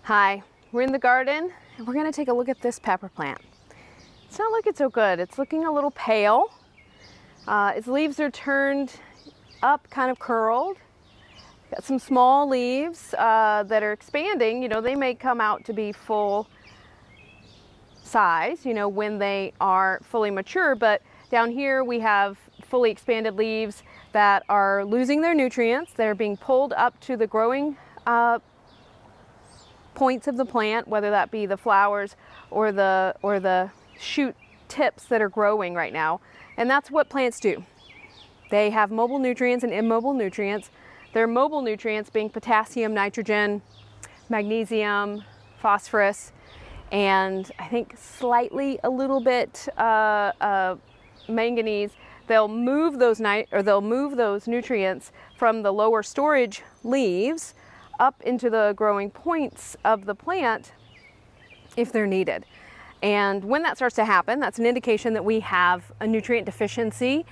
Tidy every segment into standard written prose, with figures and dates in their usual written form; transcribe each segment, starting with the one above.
Hi, we're in the garden and we're going to take a look at this pepper plant. It's not looking so good. It's looking a little pale. Its leaves are turned up, kind of curled. Got some small leaves that are expanding. You know, they may come out to be full size, you know, when they are fully mature, but down here we have fully expanded leaves that are losing their nutrients. They're being pulled up to the growing points of the plant, whether that be the flowers or the shoot tips that are growing right now. And that's what plants do. They have mobile nutrients and immobile nutrients. Their mobile nutrients being potassium, nitrogen, magnesium, phosphorus, and I think slightly a little bit manganese. They'll move those nutrients from the lower storage leaves up into the growing points of the plant if they're needed. And when that starts to happen, that's an indication that we have a nutrient deficiency,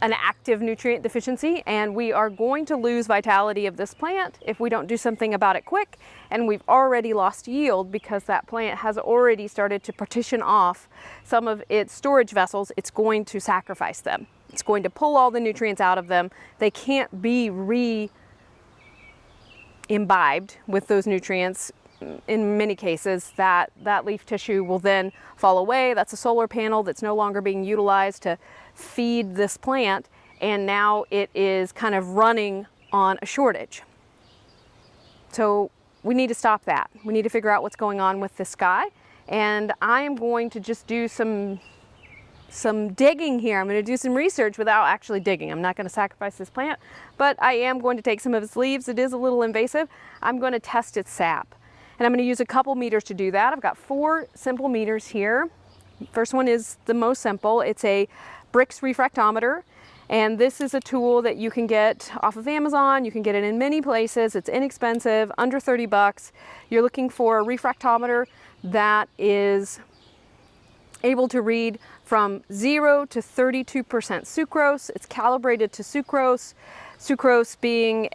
an active nutrient deficiency, and we are going to lose vitality of this plant if we don't do something about it quick. And we've already lost yield because that plant has already started to partition off some of its storage vessels. It's going to sacrifice them. It's going to pull all the nutrients out of them. They can't be imbibed with those nutrients. In many cases, that leaf tissue will then fall away. That's a solar panel that's no longer being utilized to feed this plant, and now it is kind of running on a shortage. So we need to stop that. We need to figure out what's going on with this guy, and I am going to just do some digging here. I'm going to do some research without actually digging. I'm not going to sacrifice this plant, but I am going to take some of its leaves. It is a little invasive. I'm going to test its sap, and I'm going to use a couple meters to do that. I've got 4 simple meters here. First one is the most simple. It's a Brix refractometer, and this is a tool that you can get off of Amazon. You can get it in many places. It's inexpensive, under 30 bucks. You're looking for a refractometer that is able to read from 0 to 32% sucrose. It's calibrated to sucrose. Sucrose being,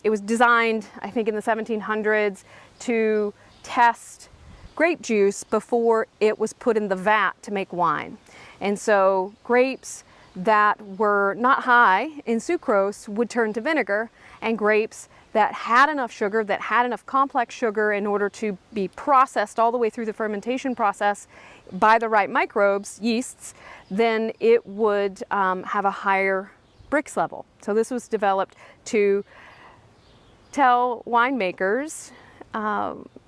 it was designed, I think in the 1700s, to test grape juice before it was put in the vat to make wine. And so grapes that were not high in sucrose would turn to vinegar, and grapes that had enough sugar, that had enough complex sugar in order to be processed all the way through the fermentation process by the right microbes, yeasts, then it would have a higher Brix level. So this was developed to tell winemakers,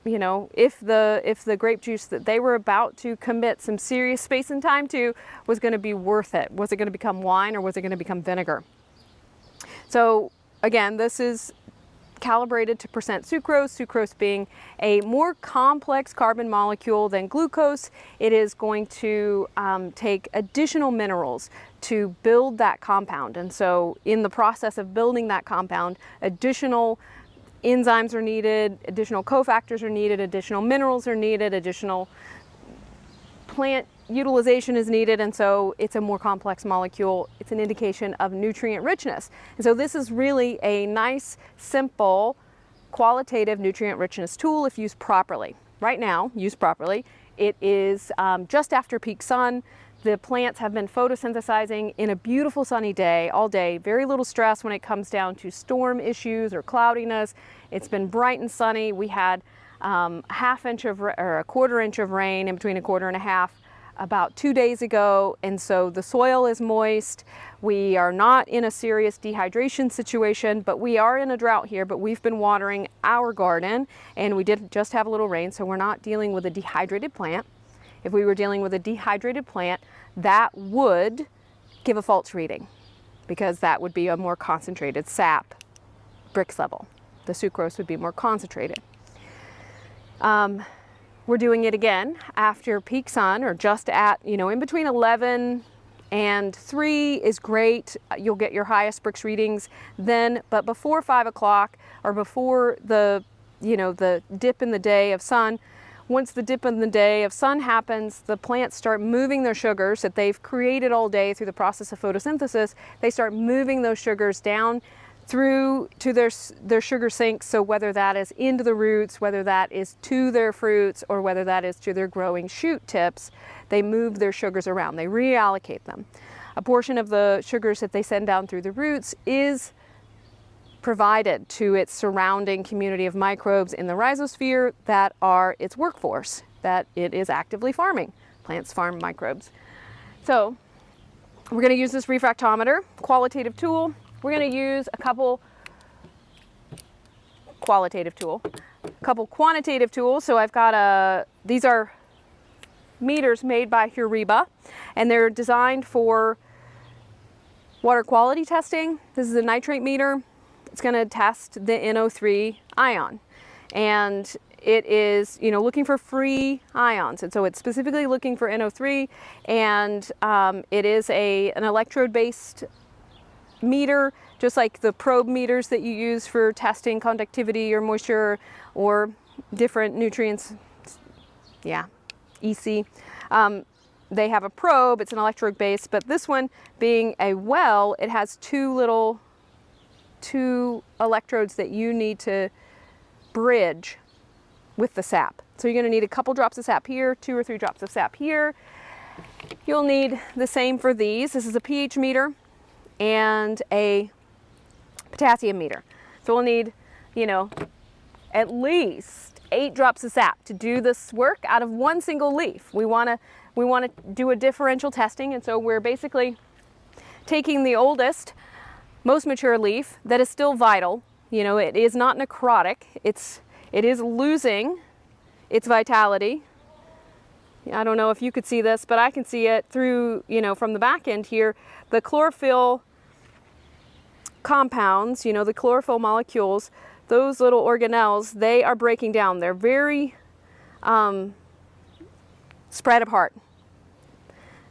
you know, if the grape juice that they were about to commit some serious space and time to was going to be worth it. Was it going to become wine, or was it going to become vinegar? So again, this is calibrated to percent sucrose, sucrose being a more complex carbon molecule than glucose. It is going to take additional minerals to build that compound. And so in the process of building that compound, additional enzymes are needed, additional cofactors are needed, additional minerals are needed, additional plant utilization is needed, and so it's a more complex molecule. It's an indication of nutrient richness. And so this is really a nice, simple, qualitative nutrient richness tool if used properly. Right now, used properly, it is just after peak sun. The plants have been photosynthesizing in a beautiful sunny day, all day. Very little stress when it comes down to storm issues or cloudiness. It's been bright and sunny. We had a quarter inch of rain, in between a quarter and a half, about 2 days ago, and so the soil is moist. We are not in a serious dehydration situation, but we are in a drought here, but we've been watering our garden, and we did just have a little rain, so we're not dealing with a dehydrated plant. If we were dealing with a dehydrated plant, that would give a false reading, because that would be a more concentrated sap Brix level. The sucrose would be more concentrated. We're doing it again after peak sun, or just at, you know, in between 11 and 3 is great. You'll get your highest Brix readings then, but before 5 o'clock, or before the, you know, the dip in the day of sun. Once the dip in the day of sun happens, the plants start moving their sugars that they've created all day through the process of photosynthesis. They start moving those sugars down through to their sugar sinks. So whether that is into the roots, whether that is to their fruits, or whether that is to their growing shoot tips, they move their sugars around, they reallocate them. A portion of the sugars that they send down through the roots is provided to its surrounding community of microbes in the rhizosphere that are its workforce, that it is actively farming. Plants farm microbes. So we're going to use this refractometer, qualitative tool. We're going to use a couple quantitative tools. So I've got these are meters made by Horiba, and they're designed for water quality testing. This is a nitrate meter. It's going to test the NO3 ion, and it is, looking for free ions, and so it's specifically looking for NO3, and it is an electrode-based meter, just like the probe meters that you use for testing conductivity or moisture or different nutrients. Yeah, EC. They have a probe. It's an electrode based, but this one being a well, it has two electrodes that you need to bridge with the sap. So you're going to need a couple drops of sap here, 2 or 3 drops of sap here. You'll need the same for these. This is a pH meter and a potassium meter. So we'll need, at least 8 drops of sap to do this work out of one single leaf. We want to do a differential testing, and so we're basically taking the oldest, most mature leaf that is still vital. It is not necrotic. It is losing its vitality. I don't know if you could see this, but I can see it through, from the back end here. The chlorophyll compounds, the chlorophyll molecules, those little organelles, they are breaking down. They're very spread apart.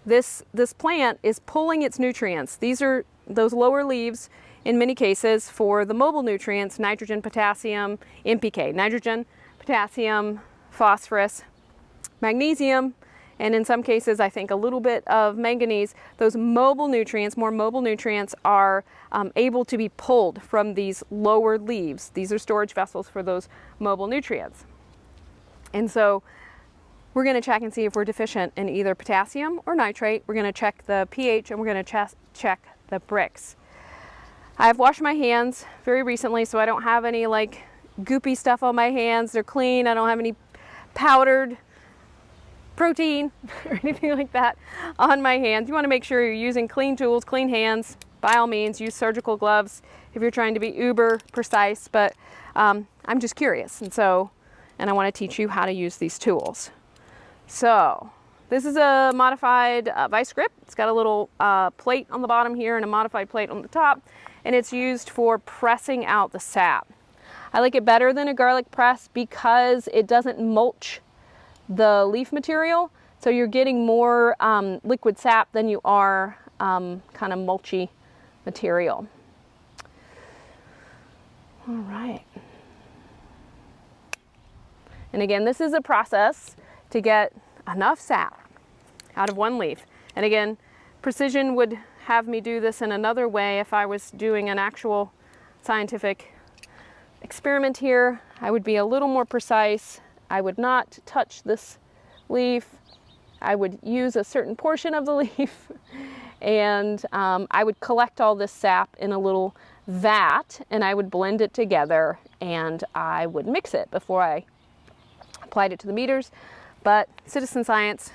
This plant is pulling its nutrients. These are those lower leaves, in many cases, for the mobile nutrients, nitrogen, potassium, NPK, nitrogen, potassium, phosphorus, magnesium, and in some cases, I think a little bit of manganese. Those mobile nutrients, more mobile nutrients, are able to be pulled from these lower leaves. These are storage vessels for those mobile nutrients. And so we're going to check and see if we're deficient in either potassium or nitrate. We're going to check the pH, and we're going to check the Brix. I've washed my hands very recently, so I don't have any goopy stuff on my hands. They're clean. I don't have any powdered protein or anything like that on my hands. You want to make sure you're using clean tools, clean hands. By all means, use surgical gloves if you're trying to be uber precise, but I'm just curious, and I want to teach you how to use these tools. So this is a modified vice grip. It's got a little plate on the bottom here and a modified plate on the top, and it's used for pressing out the sap. I like it better than a garlic press because it doesn't mulch the leaf material, so you're getting more liquid sap than you are kind of mulchy material. All right. And again, this is a process to get enough sap out of one leaf. And again, precision would have me do this in another way. If I was doing an actual scientific experiment here, I would be a little more precise. I would not touch this leaf. I would use a certain portion of the leaf, and I would collect all this sap in a little vat, and I would blend it together, and I would mix it before I applied it to the meters. But citizen science,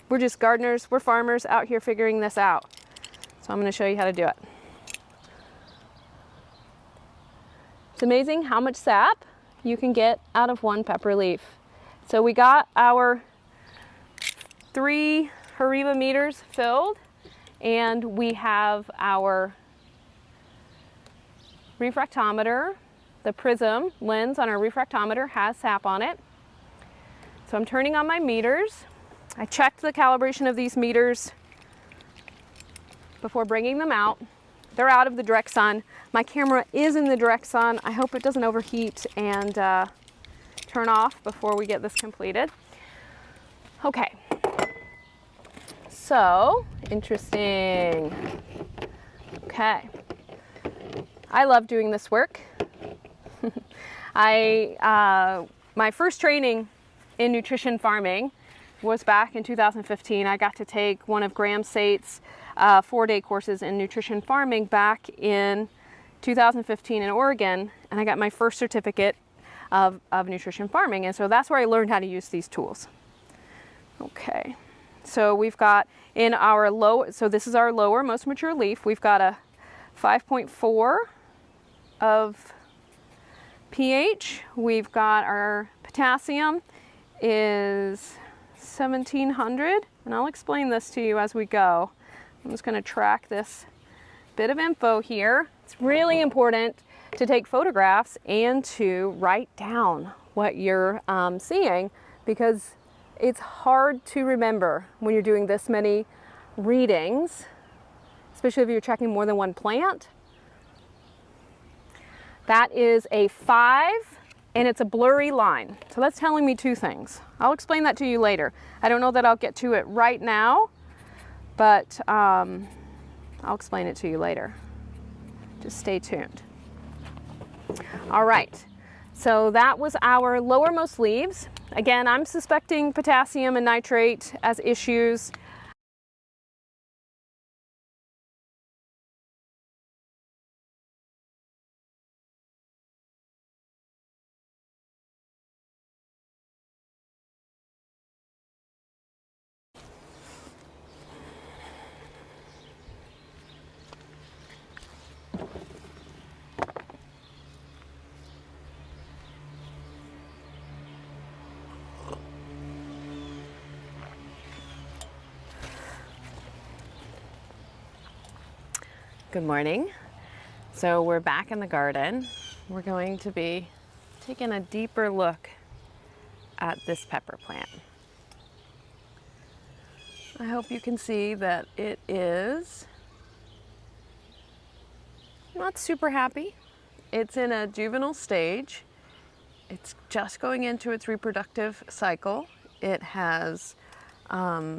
we're just gardeners, we're farmers out here figuring this out. So I'm going to show you how to do it. It's amazing how much sap you can get out of one pepper leaf. So we got our 3 Horiba meters filled, and we have our refractometer. The prism lens on our refractometer has sap on it. So I'm turning on my meters. I checked the calibration of these meters before bringing them out. They're out of the direct sun. My camera is in the direct sun. I hope it doesn't overheat and turn off before we get this completed. Okay, so interesting. Okay, I love doing this work. My first training in nutrition farming was back in 2015. I got to take one of Graham Sate's 4-day courses in nutrition farming back in 2015 in Oregon, and I got my first certificate of nutrition farming, and so that's where I learned how to use these tools. Okay, so we've got in our so this is our lower most mature leaf. We've got a 5.4 of pH. We've got our potassium is 1700, and I'll explain this to you as we go. I'm just going to track this bit of info here. It's really important to take photographs and to write down what you're seeing, because it's hard to remember when you're doing this many readings, especially if you're checking more than one plant. That is a 5, and it's a blurry line. So that's telling me 2 things. I'll explain that to you later. I don't know that I'll get to it right now, but I'll explain it to you later. Just stay tuned. All right, so that was our lowermost leaves. Again, I'm suspecting potassium and nitrate as issues. Good morning. So we're back in the garden. We're going to be taking a deeper look at this pepper plant. I hope you can see that it is not super happy. It's in a juvenile stage. It's just going into its reproductive cycle. It has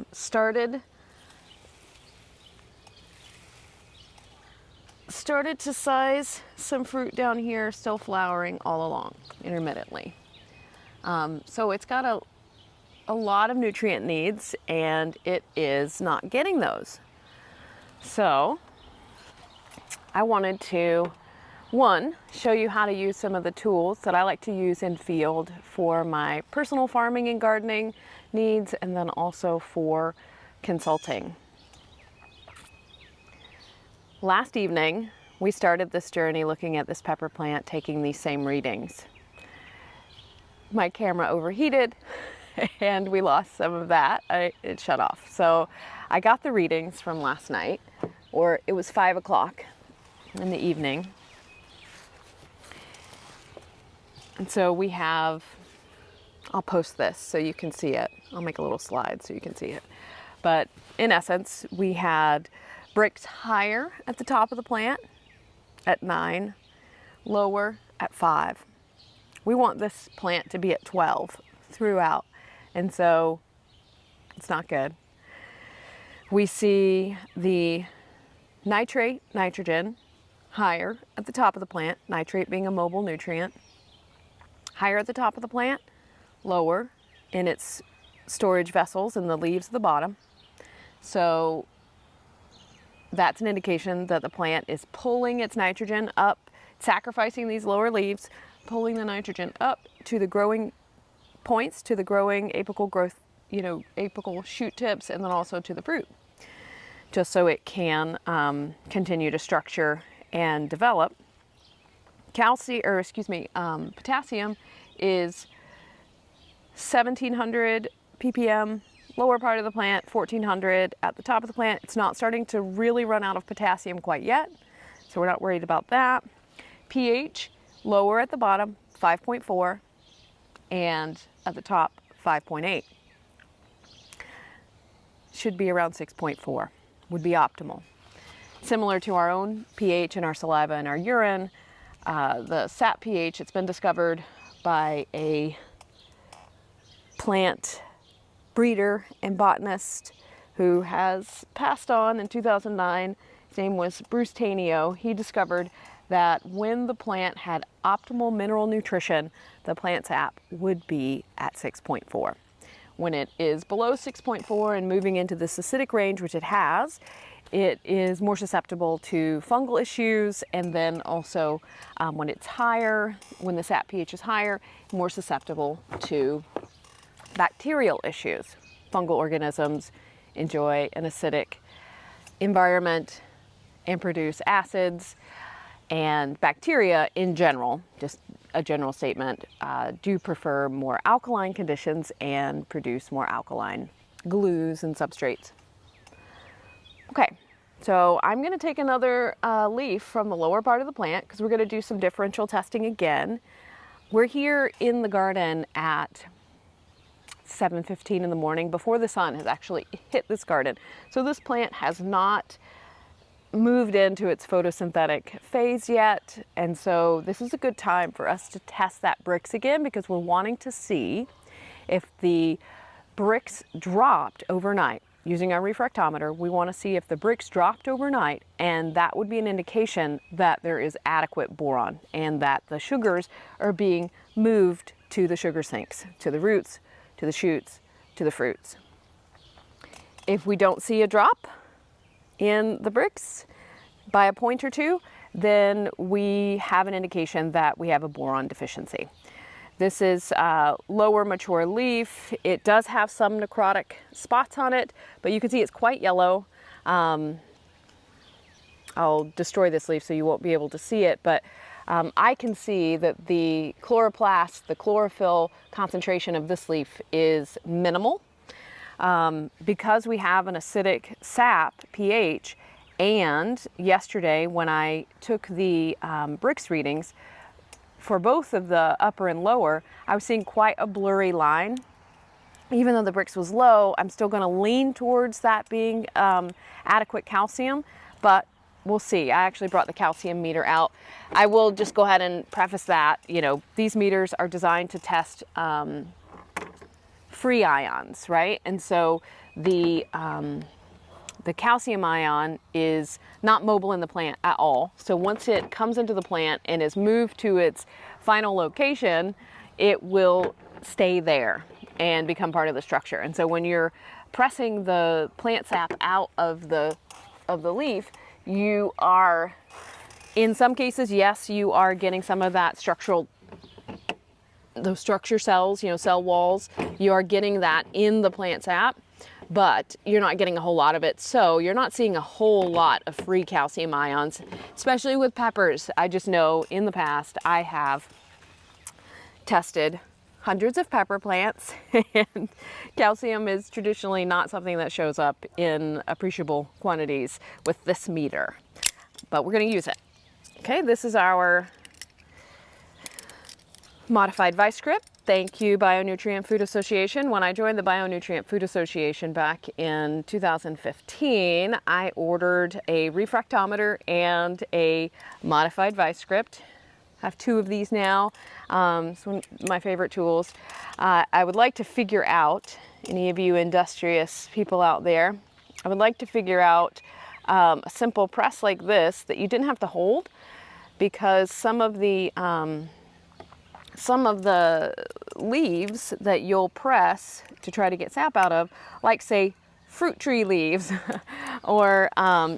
started to size some fruit down here, still flowering all along intermittently. So it's got a lot of nutrient needs, and it is not getting those. So I wanted to, one, show you how to use some of the tools that I like to use in field for my personal farming and gardening needs, and then also for consulting. Last evening, we started this journey looking at this pepper plant, taking these same readings. My camera overheated and we lost some of that. It shut off. So I got the readings from last night, or it was 5 o'clock in the evening. And so we have, I'll post this so you can see it. I'll make a little slide so you can see it. But in essence, we had Brix higher at the top of the plant at 9, lower at 5. We want this plant to be at 12 throughout, and so it's not good. We see the nitrate, nitrogen, higher at the top of the plant, nitrate being a mobile nutrient, higher at the top of the plant, lower in its storage vessels in the leaves at the bottom. So that's an indication that the plant is pulling its nitrogen up, sacrificing these lower leaves, pulling the nitrogen up to the growing points, to the growing apical growth, apical shoot tips, and then also to the fruit, just so it can continue to structure and develop. Potassium is 1700 ppm, lower part of the plant, 1400 at the top of the plant. It's not starting to really run out of potassium quite yet, so we're not worried about that. pH, lower at the bottom, 5.4, and at the top, 5.8. Should be around 6.4, would be optimal. Similar to our own pH in our saliva and our urine, the sap pH, it's been discovered by a plant breeder and botanist who has passed on in 2009. His name was Bruce Tainio. He discovered that when the plant had optimal mineral nutrition, the plant sap would be at 6.4. When it is below 6.4 and moving into this acidic range, which it has, it is more susceptible to fungal issues, and then also when it's higher, when the sap pH is higher, more susceptible to bacterial issues. Fungal organisms enjoy an acidic environment and produce acids, and bacteria in general, just a general statement, do prefer more alkaline conditions and produce more alkaline glues and substrates. Okay, so I'm going to take another leaf from the lower part of the plant because we're going to do some differential testing again. We're here in the garden at 7:15 in the morning, before the sun has actually hit this garden. So this plant has not moved into its photosynthetic phase yet, and so this is a good time for us to test that Brix again, because we're wanting to see if the Brix dropped overnight. Using our refractometer, we want to see if the Brix dropped overnight, and that would be an indication that there is adequate boron and that the sugars are being moved to the sugar sinks, to the roots, to the shoots, to the fruits. If we don't see a drop in the Brix by a point or two, then we have an indication that we have a boron deficiency. This is lower mature leaf. It does have some necrotic spots on it, but you can see it's quite yellow. I'll destroy this leaf so you won't be able to see it, but I can see that the chloroplast, the chlorophyll concentration of this leaf is minimal. Because we have an acidic sap pH, and yesterday when I took the Brix readings for both of the upper and lower, I was seeing quite a blurry line. Even though the Brix was low, I'm still going to lean towards that being adequate calcium, but we'll see. I actually brought the calcium meter out. I will just go ahead and preface that, you know, these meters are designed to test free ions, right? And so the calcium ion is not mobile in the plant at all. So once it comes into the plant and is moved to its final location, it will stay there and become part of the structure. And so when you're pressing the plant sap out of the leaf, you are, in some cases, yes, you are getting some of that structural, those structure cells, you know, cell walls, you are getting that in the plant sap, but you're not getting a whole lot of it. So you're not seeing a whole lot of free calcium ions, especially with peppers. I just know in the past I have tested hundreds of pepper plants, and calcium is traditionally not something that shows up in appreciable quantities with this meter, but we're going to use it. Okay, this is our modified vice grip. Thank you, Bionutrient Food Association. When I joined the Bionutrient Food Association back in 2015, I ordered a refractometer and a modified vice grip. I have two of these now. It's one of my favorite tools. I would like to figure out, any of you industrious people out there, I would like to figure out a simple press like this that you didn't have to hold, because some of the leaves that you'll press to try to get sap out of, like say fruit tree leaves or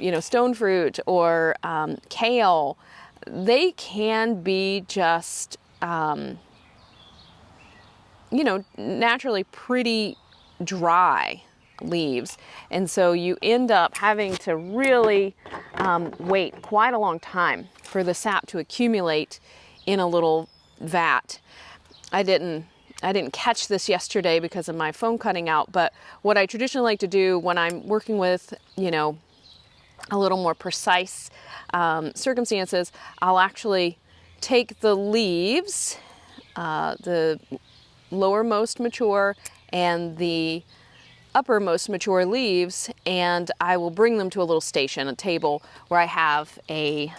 you know, stone fruit or kale, they can be just you know, naturally pretty dry leaves, and so you end up having to really wait quite a long time for the sap to accumulate in a little vat. I didn't catch this yesterday because of my phone cutting out, but what I traditionally like to do when I'm working with, you know, a little more precise circumstances, I'll actually take the leaves, the lowermost mature and the uppermost mature leaves, and I will bring them to a little station, a table, where I have a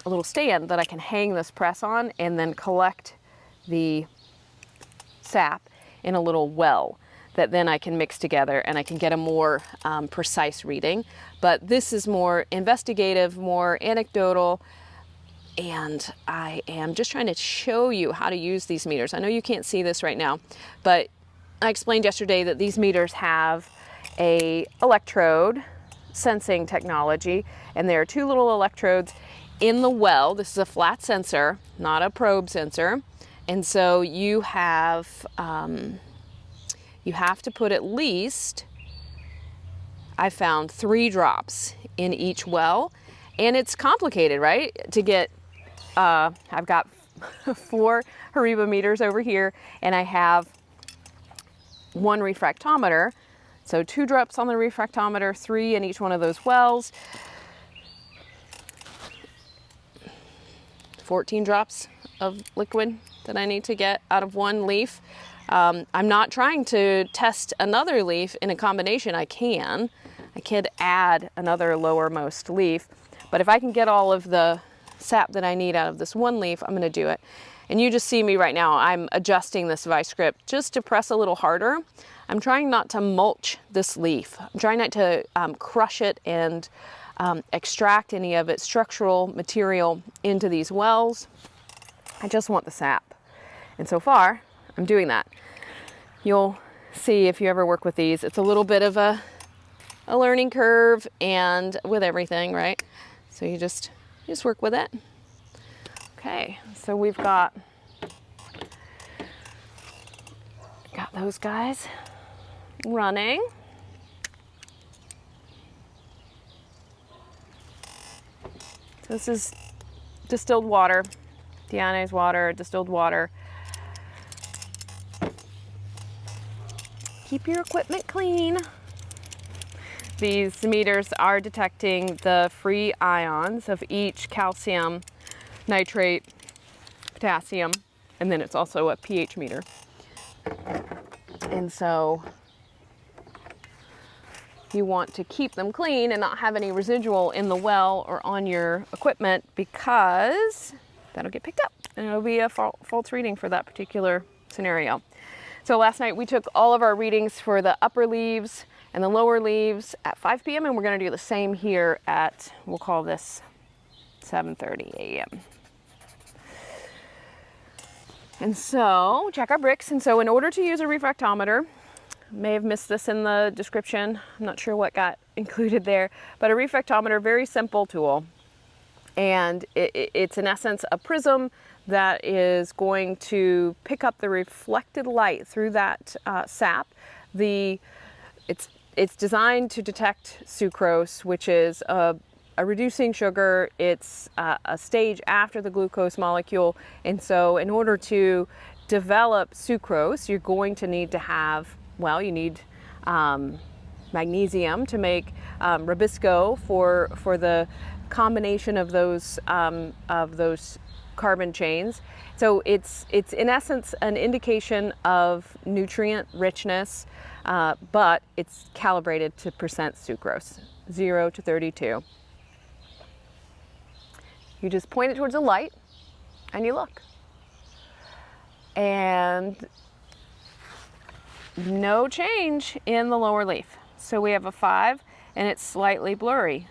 little stand that I can hang this press on and then collect the sap in a little well. that then I can mix together and I can get a more precise reading. But this is more investigative, more anecdotal, and I am just trying to show you how to use these meters. I know you can't see this right now, but I explained yesterday that these meters have a electrode sensing technology, and there are two little electrodes in the well. This is a flat sensor, not a probe sensor, and so you have to put at least, I found, 3 drops in each well, and it's complicated, right? To get, I've got 4 Horiba meters over here, and I have 1 refractometer. So 2 drops on the refractometer, 3 in each one of those wells. 14 drops of liquid that I need to get out of 1 leaf. I'm not trying to test another leaf in a combination. I could add another lowermost leaf, but if I can get all of the sap that I need out of this 1 leaf, I'm gonna do it. And you just see me right now, I'm adjusting this vice grip just to press a little harder. I'm trying not to mulch this leaf. I'm trying not to crush it and extract any of its structural material into these wells. I just want the sap. And so far, I'm doing that. You'll see if you ever work with these, it's a little bit of a learning curve, and with everything, right? So you just work with it. Okay, so we've got those guys running. So this is distilled water, deionized water, distilled water. Keep your equipment clean. These meters are detecting the free ions of each calcium, nitrate, potassium, and then it's also a pH meter. And so you want to keep them clean and not have any residual in the well or on your equipment, because that'll get picked up and it'll be a false reading for that particular scenario. So last night we took all of our readings for the upper leaves and the lower leaves at 5 p.m. and we're going to do the same here at, we'll call this 7:30 a.m. And so check our Brix. And so in order to use a refractometer, may have missed this in the description, I'm not sure what got included there, but a refractometer, very simple tool. And it's in essence a prism that is going to pick up the reflected light through that sap. It's designed to detect sucrose, which is a reducing sugar. It's a stage after the glucose molecule. And so in order to develop sucrose, you're going to need to have, well, you need magnesium to make Rubisco for the combination of those carbon chains. So it's in essence an indication of nutrient richness, but it's calibrated to percent sucrose, 0 to 32. You just point it towards the light and you look. And no change in the lower leaf. So we have a 5 and it's slightly blurry.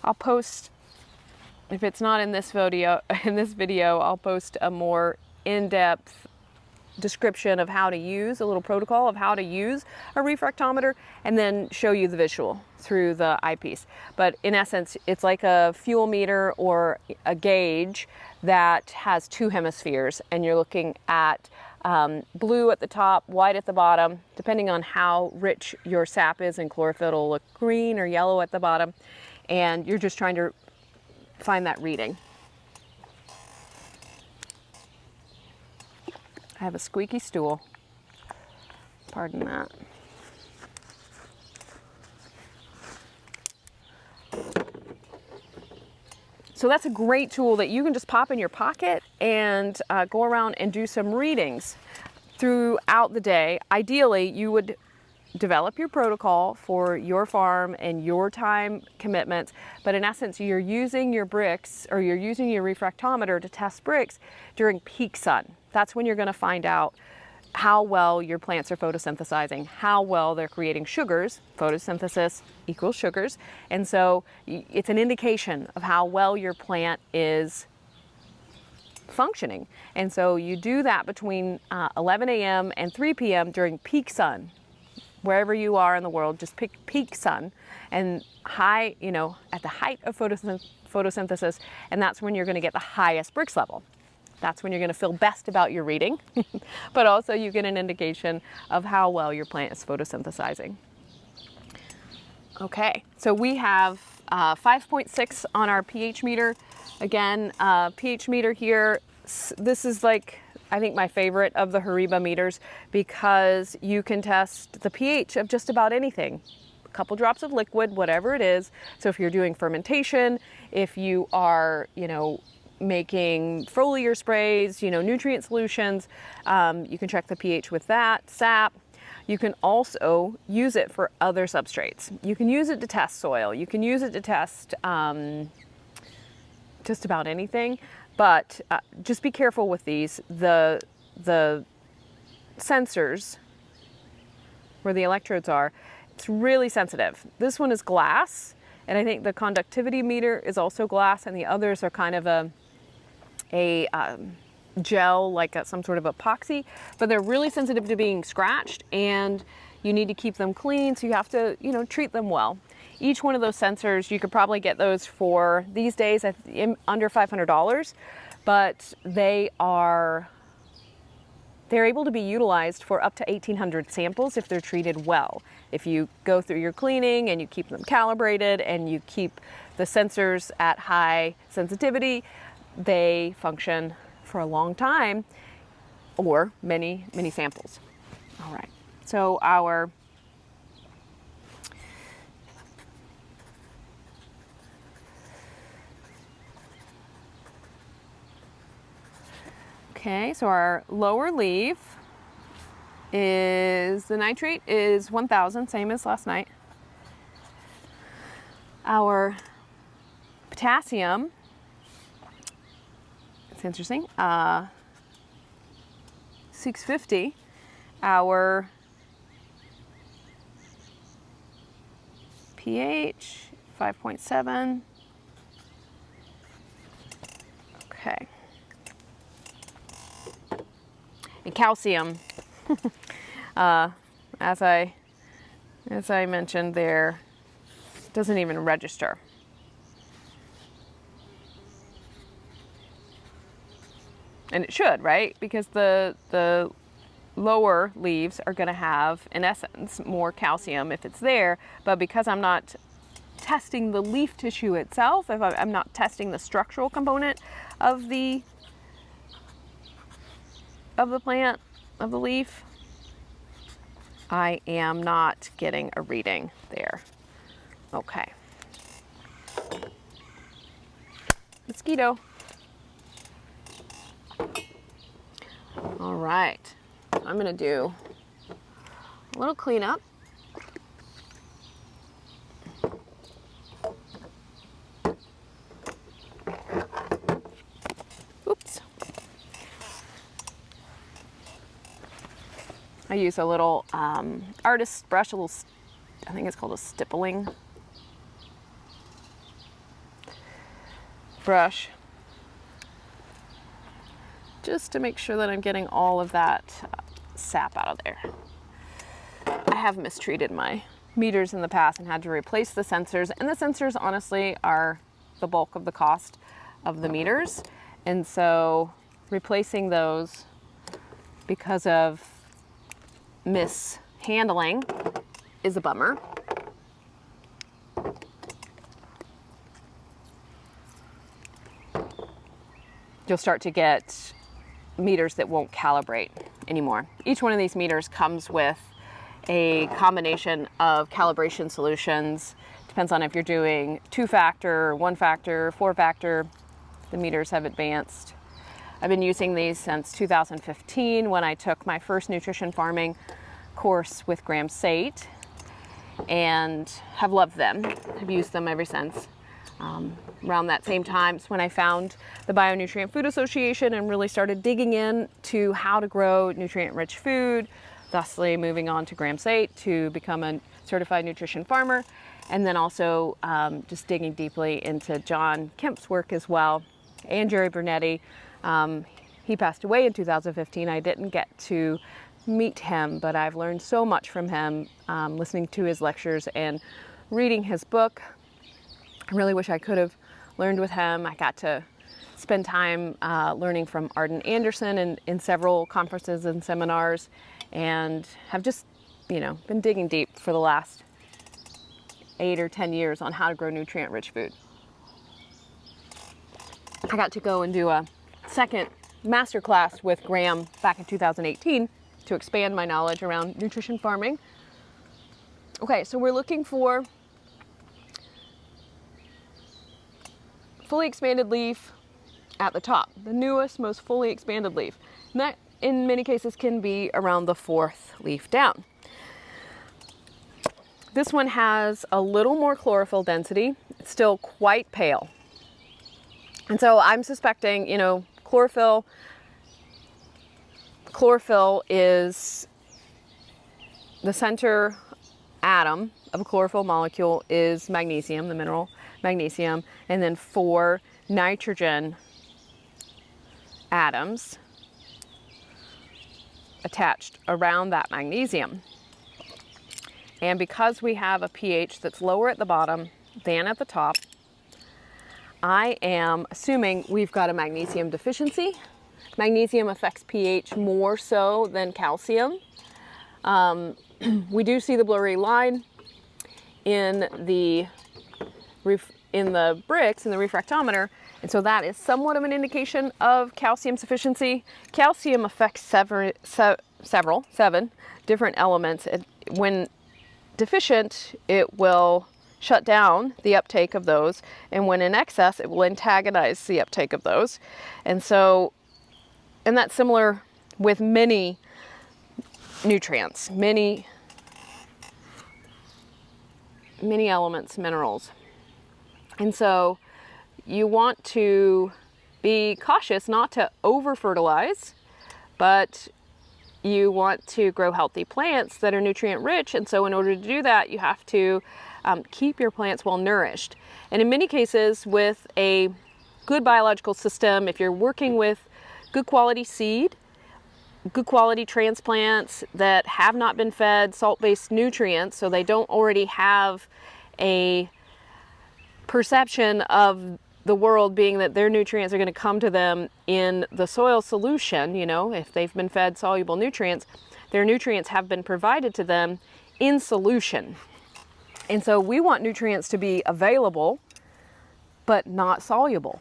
I'll post, if it's not in this video, I'll post a more in-depth description of how to use, a little protocol of how to use a refractometer, and then show you the visual through the eyepiece. But in essence, it's like a fuel meter or a gauge that has 2 hemispheres, and you're looking at blue at the top, white at the bottom. Depending on how rich your sap is in chlorophyll, it'll look green or yellow at the bottom, and you're just trying to find that reading. I have a squeaky stool. Pardon that. So that's a great tool that you can just pop in your pocket and go around and do some readings throughout the day. Ideally, you would develop your protocol for your farm and your time commitments. But in essence, you're using your Brix, or you're using your refractometer to test Brix during peak sun. That's when you're going to find out how well your plants are photosynthesizing, how well they're creating sugars. Photosynthesis equals sugars. And so it's an indication of how well your plant is functioning. And so you do that between 11 a.m. and 3 p.m. during peak sun. Wherever you are in the world, just pick peak sun and high, at the height of photosynthesis, and that's when you're going to get the highest Brix level. That's when you're going to feel best about your reading, but also you get an indication of how well your plant is photosynthesizing. Okay, so we have 5.6 on our pH meter. Again, pH meter here, this is like, I think my favorite of the Horiba meters, because you can test the pH of just about anything. A couple drops of liquid, whatever it is. So if you're doing fermentation, if you are, making foliar sprays, nutrient solutions, you can check the pH with that, sap. You can also use it for other substrates. You can use it to test soil. You can use it to test just about anything. But just be careful with these. The sensors, where the electrodes are, it's really sensitive. This one is glass, and I think the conductivity meter is also glass, and the others are kind of a gel, like some sort of epoxy, but they're really sensitive to being scratched, and you need to keep them clean, so you have to, treat them well. Each one of those sensors, you could probably get those for, these days, under $500, but they're able to be utilized for up to 1,800 samples if they're treated well. If you go through your cleaning and you keep them calibrated and you keep the sensors at high sensitivity, they function for a long time, or many, many samples. All right, so our lower leaf is, the nitrate is 1,000, same as last night. Our potassium, it's interesting, 650. Our pH, 5.7. Okay. And calcium, as I mentioned there, doesn't even register. And it should, right? Because the lower leaves are going to have, in essence, more calcium if it's there. But because I'm not testing the leaf tissue itself, if I'm not testing the structural component of the plant, of the leaf, I am not getting a reading there. Okay. Mosquito. All right, I'm gonna do a little cleanup. Oops. I use a little artist's brush, I think it's called a stippling brush, just to make sure that I'm getting all of that sap out of there. I have mistreated my meters in the past and had to replace the sensors, and the sensors honestly are the bulk of the cost of the meters, and so replacing those because of mishandling is a bummer. You'll start to get meters that won't calibrate anymore. Each one of these meters comes with a combination of calibration solutions. Depends on if you're doing 2-factor, 1-factor, 4-factor. The meters have advanced. I've been using these since 2015 when I took my first nutrition farming course with gram sate and have loved them. Have used them ever since. Around that same time is when I found the Bionutrient Food Association and really started digging in to how to grow nutrient-rich food, thusly moving on to gram sate to become a certified nutrition farmer, and then also just digging deeply into John Kemp's work as well, and Jerry Bernetti. He passed away in 2015. I didn't get to meet him, but I've learned so much from him, listening to his lectures and reading his book. I really wish I could have learned with him. I got to spend time learning from Arden Anderson in several conferences and seminars, and have just, been digging deep for the last 8 or 10 years on how to grow nutrient-rich food. I got to go and do a second master class with Graham back in 2018 to expand my knowledge around nutrition farming. Okay, so we're looking for fully expanded leaf at the top, the newest, most fully expanded leaf. And that, in many cases, can be around the 4th leaf down. This one has a little more chlorophyll density. It's still quite pale. And so I'm suspecting, chlorophyll is the center atom of a chlorophyll molecule is magnesium, the mineral magnesium, and then 4 nitrogen atoms attached around that magnesium. And because we have a pH that's lower at the bottom than at the top, I am assuming we've got a magnesium deficiency. Magnesium affects pH more so than calcium. We do see the blurry line in the Brix, in the refractometer, and so that is somewhat of an indication of calcium sufficiency. Calcium affects 7 different elements. When deficient, it will shut down the uptake of those, and when in excess, it will antagonize the uptake of those. And that's similar with many nutrients, many elements, minerals. And so you want to be cautious not to over fertilize, but you want to grow healthy plants that are nutrient rich. And so in order to do that, you have to keep your plants well nourished. And in many cases, with a good biological system, if you're working with good quality seed, good quality transplants that have not been fed salt-based nutrients, so they don't already have a perception of the world being that their nutrients are going to come to them in the soil solution, if they've been fed soluble nutrients, their nutrients have been provided to them in solution. And so we want nutrients to be available, but not soluble,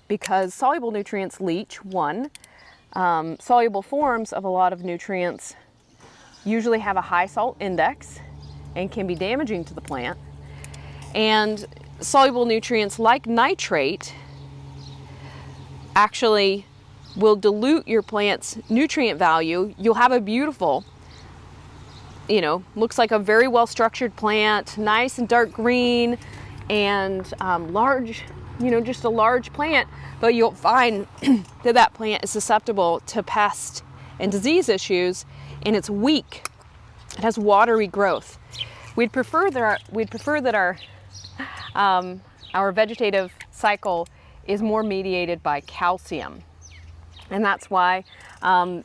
because soluble nutrients leach, one. Soluble forms of a lot of nutrients usually have a high salt index and can be damaging to the plant. And soluble nutrients like nitrate actually will dilute your plant's nutrient value. You'll have a beautiful, looks like a very well structured plant, nice and dark green and large, just a large plant, but you'll find that plant is susceptible to pest and disease issues, and it's weak. It has watery growth. We'd prefer that our vegetative cycle is more mediated by calcium. And that's why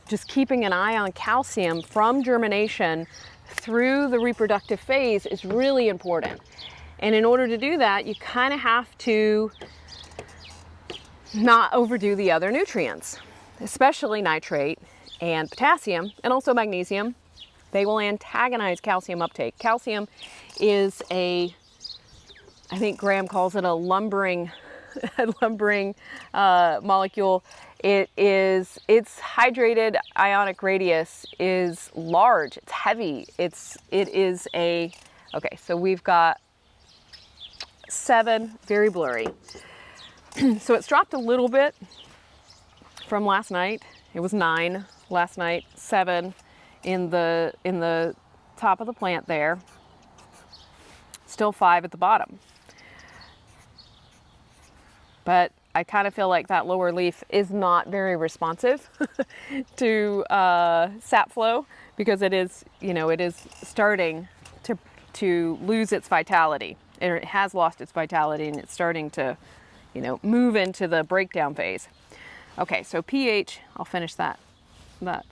just keeping an eye on calcium from germination through the reproductive phase is really important. And in order to do that, you kind of have to not overdo the other nutrients, especially nitrate and potassium, and also magnesium. They will antagonize calcium uptake. Calcium is I think Graham calls it a lumbering molecule. Its hydrated ionic radius is large, it's heavy, okay, so we've got 7, very blurry. So it's dropped a little bit from last night. It was 9 last night, 7 in the top of the plant there. Still 5 at the bottom. But I kind of feel like that lower leaf is not very responsive to sap flow, because it is, you know, it is starting to lose its vitality. It has lost its vitality, and it's starting to, you know, move into the breakdown phase. Okay, so pH, I'll finish that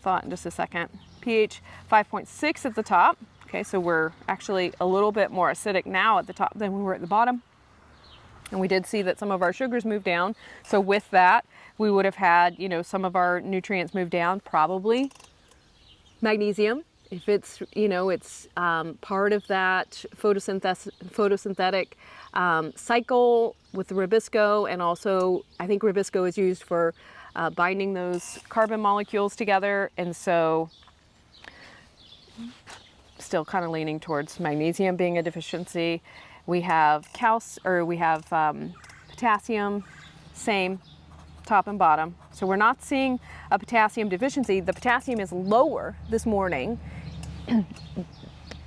thought in just a second. pH 5.6 at the top. Okay, so we're actually a little bit more acidic now at the top than we were at the bottom. And we did see that some of our sugars moved down. So with that, we would have had, you know, some of our nutrients move down, probably magnesium. If it's, you know, it's part of that photosynthetic cycle with the Rubisco, and also I think Rubisco is used for binding those carbon molecules together, and so still kind of leaning towards magnesium being a deficiency. We have potassium, same, top and bottom. So we're not seeing a potassium deficiency. The potassium is lower this morning,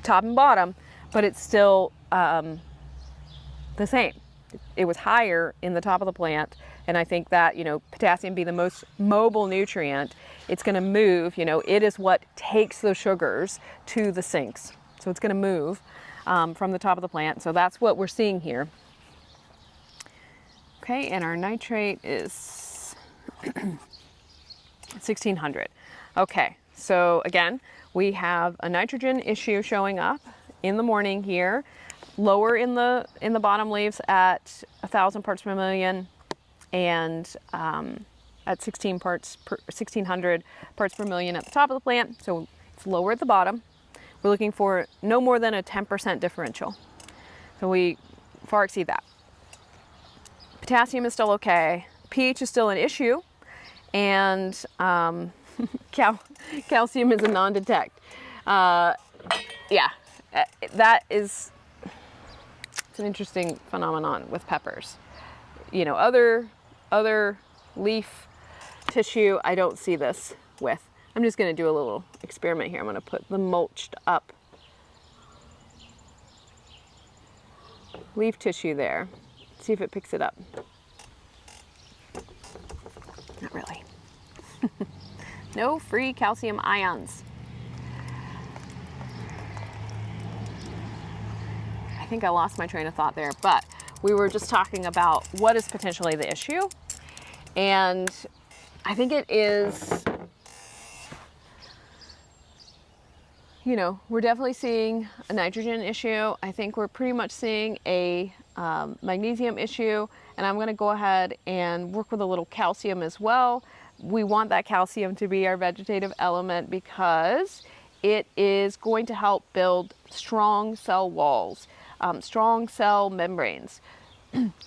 top and bottom, but it's still the same. It was higher in the top of the plant, and I think that, you know, potassium being the most mobile nutrient, it's going to move. You know, it is what takes those sugars to the sinks, so it's going to move from the top of the plant. So that's what we're seeing here. Okay, and our nitrate is 1600. Okay, so again, we have a nitrogen issue showing up in the morning here, lower in the bottom leaves at 1,000 parts per million, and at 1600 parts per million at the top of the plant. So it's lower at the bottom. We're looking for no more than a 10% differential. So we far exceed that. Potassium is still okay. pH is still an issue, and calcium is a non-detect. Yeah, that is, it's an interesting phenomenon with peppers. You know, other leaf tissue, I don't see this with. I'm just going to do a little experiment here. I'm going to put the mulched up leaf tissue there. See if it picks it up. Not really. No free calcium ions. I think I lost my train of thought there, but we were just talking about what is potentially the issue. And I think it is, you know, we're definitely seeing a nitrogen issue. I think we're pretty much seeing a magnesium issue, and I'm going to go ahead and work with a little calcium as well. We want that calcium to be our vegetative element because it is going to help build strong cell walls, strong cell membranes.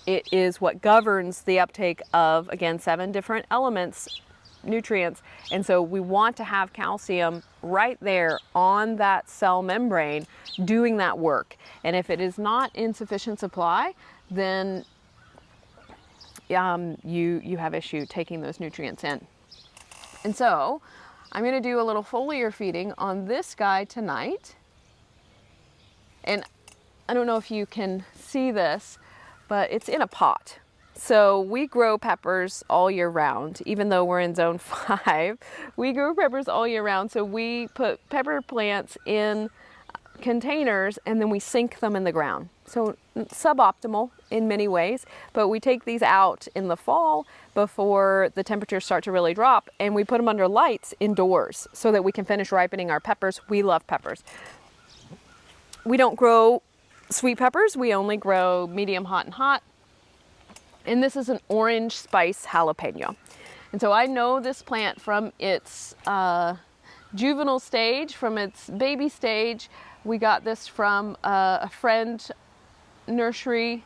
It is what governs the uptake of, again, 7 different elements, nutrients, and so we want to have calcium right there on that cell membrane doing that work. And if it is not in sufficient supply, then you have issue taking those nutrients in. And so I'm going to do a little foliar feeding on this guy tonight. And I don't know if you can see this, but it's in a pot. So we grow peppers all year round. Even though we're in zone 5, we grow peppers all year round. So we put pepper plants in containers and then we sink them in the ground. So suboptimal in many ways, but we take these out in the fall before the temperatures start to really drop, and we put them under lights indoors so that we can finish ripening our peppers. We love peppers. We don't grow sweet peppers. We only grow medium, hot, and hot. And this is an orange spice jalapeno. And so I know this plant from its juvenile stage, from its baby stage. We got this from a friend nursery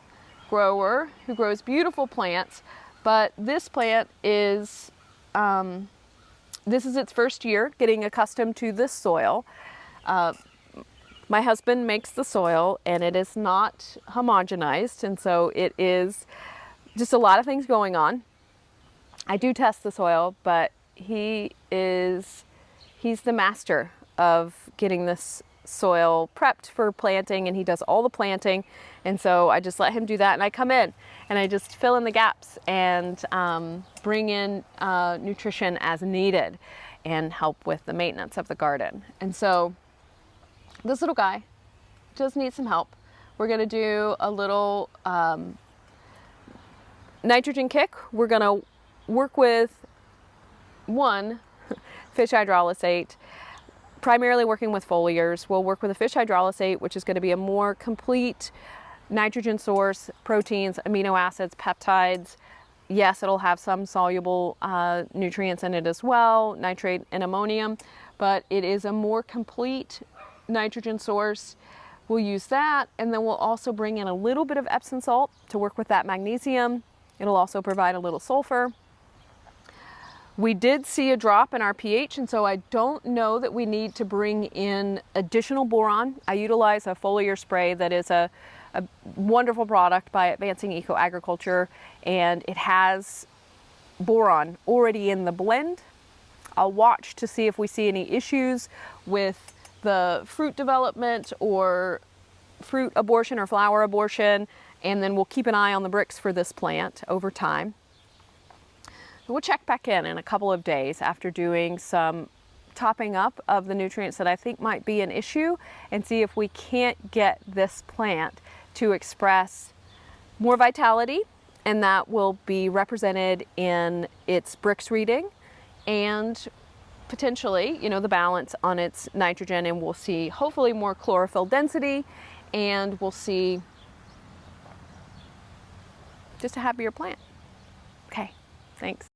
grower who grows beautiful plants, but this plant is, this is its first year getting accustomed to this soil. My husband makes the soil and it is not homogenized, and so it is just a lot of things going on. I do test the soil, but he's the master of getting this soil prepped for planting, and he does all the planting. And so I just let him do that, and I come in and I just fill in the gaps and bring in nutrition as needed and help with the maintenance of the garden. And so this little guy just needs some help. We're gonna do a little nitrogen kick. We're gonna work with one fish hydrolysate, primarily working with foliars. We'll work with a fish hydrolysate, which is going to be a more complete nitrogen source, proteins, amino acids, peptides. Yes, it'll have some soluble nutrients in it as well, nitrate and ammonium, but it is a more complete nitrogen source. We'll use that, and then we'll also bring in a little bit of Epsom salt to work with that magnesium. It'll also provide a little sulfur. We did see a drop in our pH, and so I don't know that we need to bring in additional boron. I utilize a foliar spray that is a wonderful product by Advancing Eco Agriculture, and it has boron already in the blend. I'll watch to see if we see any issues with the fruit development or fruit abortion or flower abortion, and then we'll keep an eye on the Brix for this plant over time. We'll check back in a couple of days after doing some topping up of the nutrients that I think might be an issue, and see if we can't get this plant to express more vitality, and that will be represented in its Brix reading and potentially, you know, the balance on its nitrogen, and we'll see hopefully more chlorophyll density, and we'll see just a happier plant. Okay, thanks.